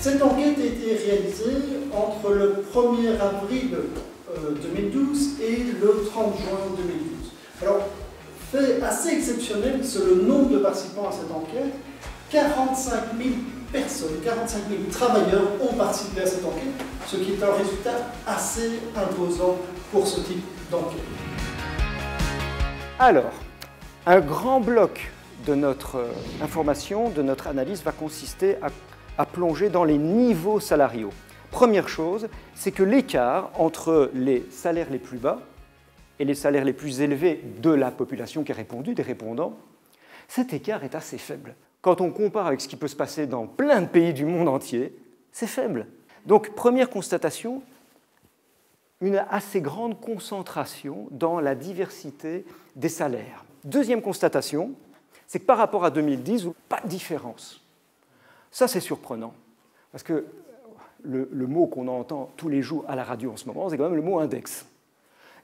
Cette enquête a été réalisée entre le 1er avril 2012 et le 30 juin 2012. Alors, fait assez exceptionnel, c'est le nombre de participants à cette enquête. 45 000 personnes, 45 000 travailleurs ont participé à cette enquête, ce qui est un résultat assez imposant pour ce type d'enquête. Alors, un grand bloc de notre information, de notre analyse, va consister à plonger dans les niveaux salariaux. Première chose, c'est que l'écart entre les salaires les plus bas et les salaires les plus élevés de la population qui a répondu, des répondants, cet écart est assez faible. Quand on compare avec ce qui peut se passer dans plein de pays du monde entier, c'est faible. Donc, première constatation, une assez grande concentration dans la diversité des salaires. Deuxième constatation, c'est que par rapport à 2010, pas de différence. Ça, c'est surprenant, parce que le mot qu'on entend tous les jours à la radio en ce moment, c'est quand même le mot index.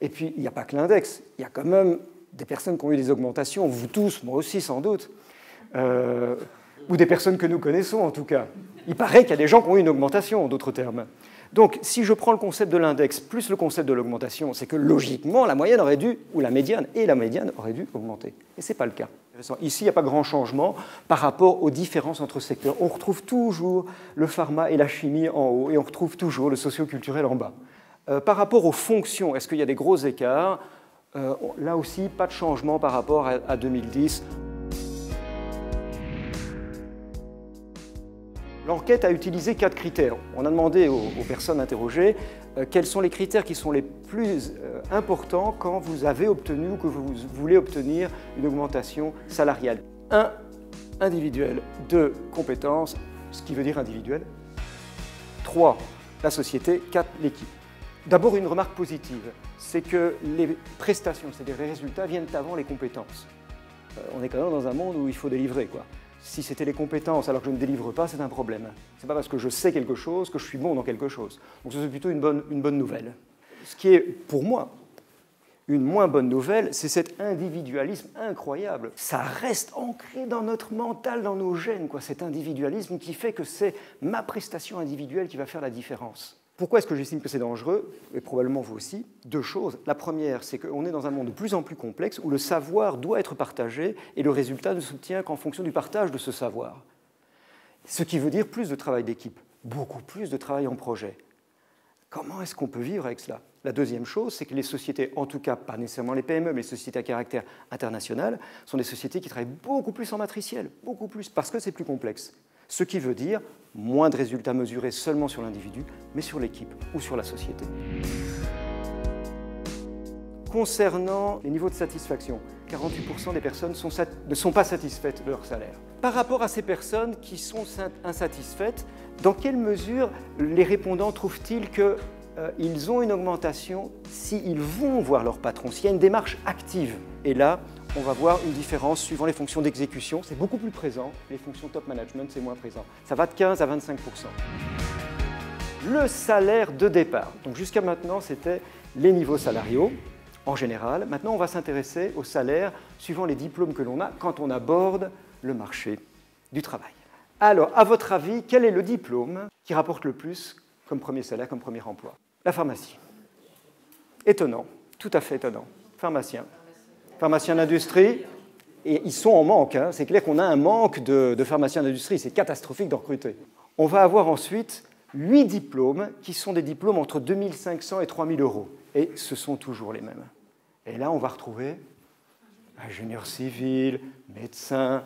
Et puis, il n'y a pas que l'index, il y a quand même des personnes qui ont eu des augmentations, vous tous, moi aussi sans doute, ou des personnes que nous connaissons en tout cas. Il paraît qu'il y a des gens qui ont eu une augmentation, en d'autres termes. Donc, si je prends le concept de l'index plus le concept de l'augmentation, c'est que logiquement, la moyenne aurait dû, ou la médiane auraient dû augmenter. Et ce n'est pas le cas. Ici, il n'y a pas grand changement par rapport aux différences entre secteurs. On retrouve toujours le pharma et la chimie en haut, et on retrouve toujours le socio-culturel en bas. Par rapport aux fonctions, est-ce qu'il y a des gros écarts? Là aussi, pas de changement par rapport à 2010. L'enquête a utilisé 4 critères. On a demandé aux personnes interrogées quels sont les critères qui sont les plus importants quand vous avez obtenu ou que vous voulez obtenir une augmentation salariale. 1, individuel. 2, compétences, ce qui veut dire individuel. 3, la société. 4, l'équipe. D'abord, une remarque positive, c'est que les prestations, c'est-à-dire les résultats, viennent avant les compétences. On est quand même dans un monde où il faut délivrer, quoi. Si c'était les compétences alors que je ne délivre pas, c'est un problème. Ce n'est pas parce que je sais quelque chose que je suis bon dans quelque chose. Donc c'est plutôt une bonne nouvelle. Ce qui est, pour moi, une moins bonne nouvelle, c'est cet individualisme incroyable. Ça reste ancré dans notre mental, dans nos gènes, quoi, cet individualisme qui fait que c'est ma prestation individuelle qui va faire la différence. Pourquoi est-ce que j'estime que c'est dangereux? Et probablement vous aussi. 2 choses. La première, c'est qu'on est dans un monde de plus en plus complexe où le savoir doit être partagé et le résultat ne s'obtient qu'en fonction du partage de ce savoir. Ce qui veut dire plus de travail d'équipe, beaucoup plus de travail en projet. Comment est-ce qu'on peut vivre avec cela? La deuxième chose, c'est que les sociétés, en tout cas pas nécessairement les PME, mais les sociétés à caractère international, sont des sociétés qui travaillent beaucoup plus en matriciel, beaucoup plus, parce que c'est plus complexe. Ce qui veut dire moins de résultats mesurés seulement sur l'individu, mais sur l'équipe ou sur la société. Concernant les niveaux de satisfaction, 48% des personnes ne sont pas satisfaites de leur salaire. Par rapport à ces personnes qui sont insatisfaites, dans quelle mesure les répondants trouvent-ils qu'ils ont une augmentation s'ils vont voir leur patron, s'il y a une démarche active? Et là, on va voir une différence suivant les fonctions d'exécution. C'est beaucoup plus présent. Les fonctions top management, c'est moins présent. Ça va de 15 à 25%. Le salaire de départ. Donc jusqu'à maintenant, c'était les niveaux salariaux en général. Maintenant, on va s'intéresser au salaire suivant les diplômes que l'on a quand on aborde le marché du travail. Alors, à votre avis, quel est le diplôme qui rapporte le plus comme premier salaire, comme premier emploi? La pharmacie. Étonnant, tout à fait étonnant. Pharmacien. Pharmaciens d'industrie, et ils sont en manque. Hein. C'est clair qu'on a un manque de pharmaciens d'industrie. C'est catastrophique de recruter. On va avoir ensuite 8 diplômes qui sont des diplômes entre 2 500 et 3 000 euros. Et ce sont toujours les mêmes. Et là, on va retrouver ingénieur civil, médecin,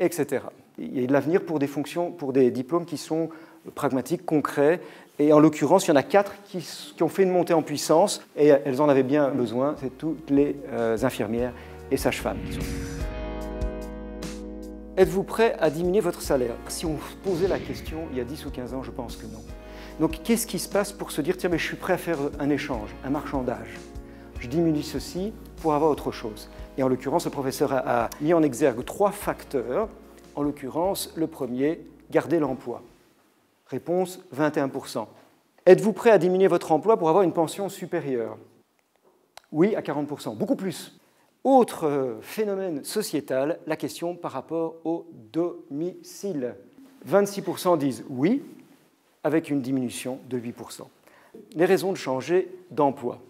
etc. Il y a de l'avenir pour des fonctions, pour des diplômes qui sont pragmatiques, concrets. Et en l'occurrence, il y en a 4 qui ont fait une montée en puissance et elles en avaient bien besoin. C'est toutes les infirmières et sages-femmes. Êtes-vous prêt à diminuer votre salaire? Si on posait la question il y a 10 ou 15 ans, je pense que non. Donc qu'est-ce qui se passe pour se dire, tiens, mais je suis prêt à faire un échange, un marchandage? Je diminue ceci pour avoir autre chose. Et en l'occurrence, le professeur a mis en exergue 3 facteurs. En l'occurrence, le premier, garder l'emploi. Réponse, 21%. Êtes-vous prêt à diminuer votre emploi pour avoir une pension supérieure? Oui, à 40%, beaucoup plus. Autre phénomène sociétal, la question par rapport au domicile. 26% disent oui, avec une diminution de 8%. Les raisons de changer d'emploi.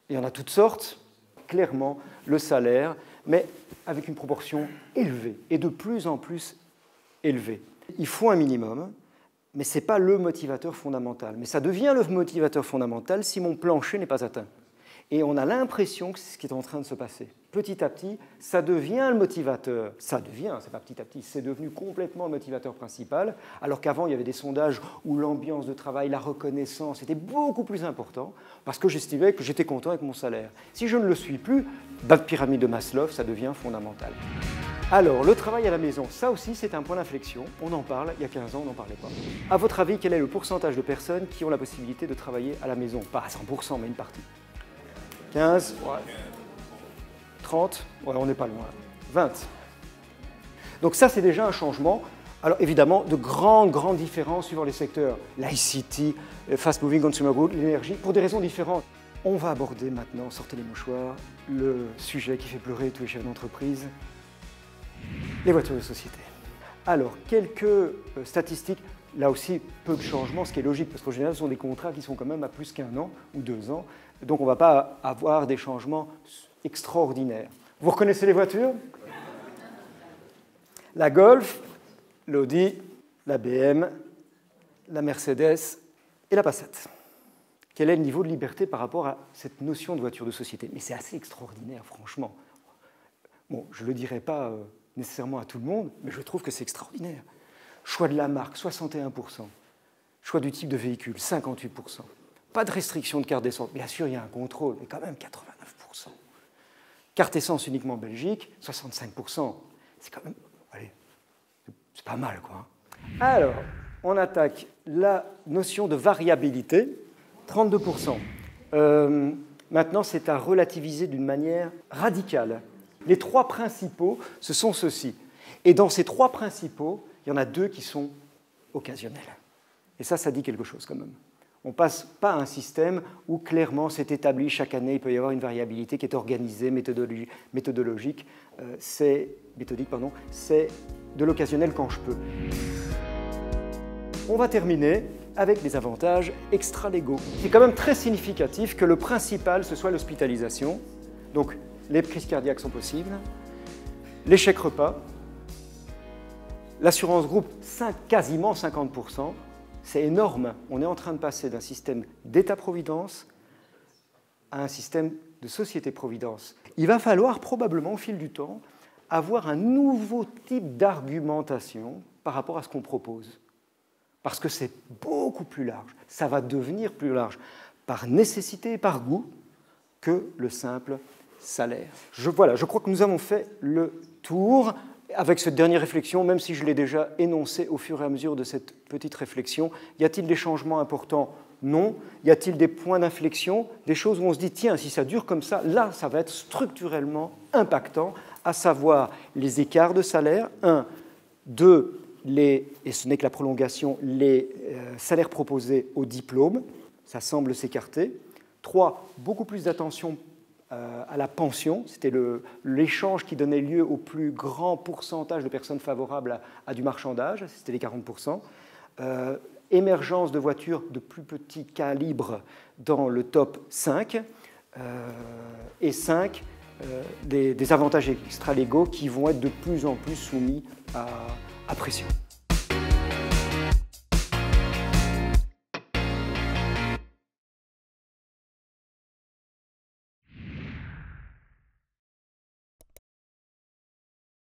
Il y en a toutes sortes, clairement le salaire, mais avec une proportion élevée et de plus en plus élevée. Il faut un minimum, mais ce n'est pas le motivateur fondamental. Mais ça devient le motivateur fondamental si mon plancher n'est pas atteint. Et on a l'impression que c'est ce qui est en train de se passer. Petit à petit, ça devient le motivateur. Ça devient, c'est pas petit à petit, c'est devenu complètement le motivateur principal, alors qu'avant, il y avait des sondages où l'ambiance de travail, la reconnaissance était beaucoup plus important, parce que j'estimais que j'étais content avec mon salaire. Si je ne le suis plus, bas de pyramide de Maslow, ça devient fondamental. Alors, le travail à la maison, ça aussi, c'est un point d'inflexion. On en parle, il y a 15 ans, on n'en parlait pas. À votre avis, quel est le pourcentage de personnes qui ont la possibilité de travailler à la maison? Pas à 100%, mais une partie. 15, ouais. 30, ouais, on n'est pas loin. 20. Donc ça, c'est déjà un changement. Alors évidemment, de grandes différences suivant les secteurs. L'ICT, Fast Moving Consumer Goods, l'énergie, pour des raisons différentes. On va aborder maintenant, sortez les mouchoirs, le sujet qui fait pleurer tous les chefs d'entreprise, les voitures de société. Alors, quelques statistiques. Là aussi, peu de changements, ce qui est logique, parce qu'en général, ce sont des contrats qui sont quand même à plus qu'1 an ou 2 ans. Donc, on ne va pas avoir des changements extraordinaires. Vous reconnaissez les voitures? La Golf, l'Audi, la BM, la Mercedes et la Passat. Quel est le niveau de liberté par rapport à cette notion de voiture de société? Mais c'est assez extraordinaire, franchement. Bon, je ne le dirai pas nécessairement à tout le monde, mais je trouve que c'est extraordinaire. Choix de la marque, 61%. Choix du type de véhicule, 58%. Pas de restriction de carte d'essence. Bien sûr, il y a un contrôle, mais quand même 89%. Carte essence uniquement en Belgique, 65%. C'est quand même... Allez, c'est pas mal, quoi. Alors, on attaque la notion de variabilité, 32%. Maintenant, c'est à relativiser d'une manière radicale. Les 3 principaux, ce sont ceux-ci. Et dans ces 3 principaux, il y en a 2 qui sont occasionnels. Et ça dit quelque chose quand même. On ne passe pas à un système où clairement c'est établi, chaque année il peut y avoir une variabilité qui est organisée, méthodique, c'est de l'occasionnel quand je peux. On va terminer avec les avantages extra-légaux. C'est quand même très significatif que le principal, ce soit l'hospitalisation. Donc les crises cardiaques sont possibles, les chèques repas, l'assurance groupe, quasiment 50%, c'est énorme. On est en train de passer d'un système d'État-providence à un système de société-providence. Il va falloir probablement, au fil du temps, avoir un nouveau type d'argumentation par rapport à ce qu'on propose. Parce que c'est beaucoup plus large. Ça va devenir plus large, par nécessité et par goût, que le simple salaire. Voilà, je crois que nous avons fait le tour. Avec cette dernière réflexion, même si je l'ai déjà énoncée au fur et à mesure de cette petite réflexion, y a-t-il des changements importants? Non. Y a-t-il des points d'inflexion? Des choses où on se dit, tiens, si ça dure comme ça, là, ça va être structurellement impactant, à savoir les écarts de salaire, 1, 2, et ce n'est que la prolongation, les salaires proposés au diplôme, ça semble s'écarter. 3, beaucoup plus d'attention à la pension, c'était l'échange qui donnait lieu au plus grand pourcentage de personnes favorables à du marchandage, c'était les 40%. Émergence de voitures de plus petit calibre dans le top 5. Et 5, des avantages extra-légaux qui vont être de plus en plus soumis à pression.